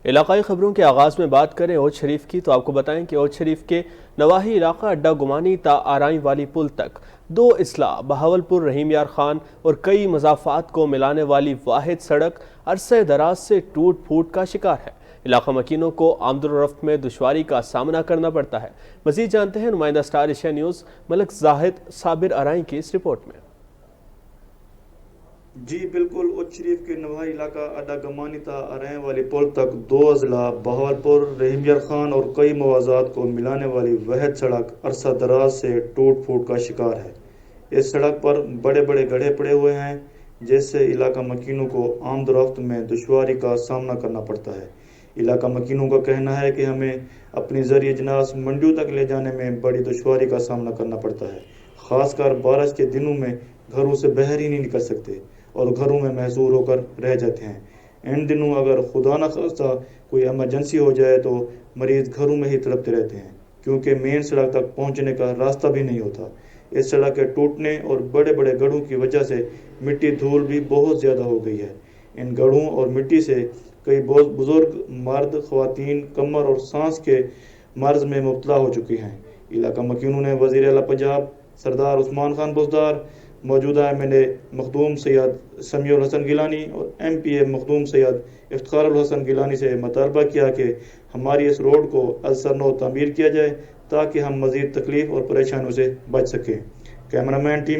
علاقائی خبروں کے آغاز میں بات کریں اوچھ شریف کی تو آپ کو بتائیں کہ اوچھ شریف کے نواحی علاقہ اڈا گمانی تا آرائیں والی پل تک دو اضلاع بہاولپور رحیم یار خان اور کئی مضافات کو ملانے والی واحد سڑک عرصہ دراز سے ٹوٹ پھوٹ کا شکار ہے۔ علاقہ مکینوں کو آمد و رفت میں دشواری کا سامنا کرنا پڑتا ہے۔ مزید جانتے ہیں نمائندہ سٹار ایشیا نیوز ملک زاہد صابر آرائیں کی اس رپورٹ میں۔ جی بالکل، اوچھ شریف کے نواحی علاقہ اڈا گمانی تا آرائیں والی پل تک دو اضلاع بہاولپور رحیم یار خان اور کئی موازات کو ملانے والی واحد سڑک عرصہ دراز سے ٹوٹ پھوٹ کا شکار ہے۔ اس سڑک پر بڑے بڑے گڑھے پڑے ہوئے ہیں جس سے علاقہ مکینوں کو آمد و رفت میں دشواری کا سامنا کرنا پڑتا ہے۔ علاقہ مکینوں کا کہنا ہے کہ ہمیں اپنی زرعی اجناس منڈیوں تک لے جانے میں بڑی دشواری کا سامنا کرنا پڑتا ہے، خاص کر بارش کے دنوں میں گھروں سے باہر ہی نہیں نکل سکتے اور گھروں میں محصور ہو کر رہ جاتے ہیں۔ ان دنوں اگر خدا نخواستہ کوئی ایمرجنسی ہو جائے تو مریض گھروں میں ہی تڑپتے رہتے ہیں کیونکہ مین سڑک تک پہنچنے کا راستہ بھی نہیں ہوتا۔ اس سڑک کے ٹوٹنے اور بڑے بڑے گڑھوں کی وجہ سے مٹی دھول بھی بہت زیادہ ہو گئی ہے۔ ان گڑھوں اور مٹی سے کئی بزرگ مرد، خواتین کمر اور سانس کے مرض میں مبتلا ہو چکی ہیں۔ علاقہ مکینوں نے وزیر اعلیٰ پنجاب سردار عثمان خان بزدار، موجودہ MLA مخدوم سید سمیع الحسن گیلانی اور MPA مخدوم سید افتخار الحسن گیلانی سے مطالبہ کیا کہ ہماری اس روڈ کو از سر نو تعمیر کیا جائے تاکہ ہم مزید تکلیف اور پریشانیوں سے بچ سکیں۔ کیمرہ مین ٹیم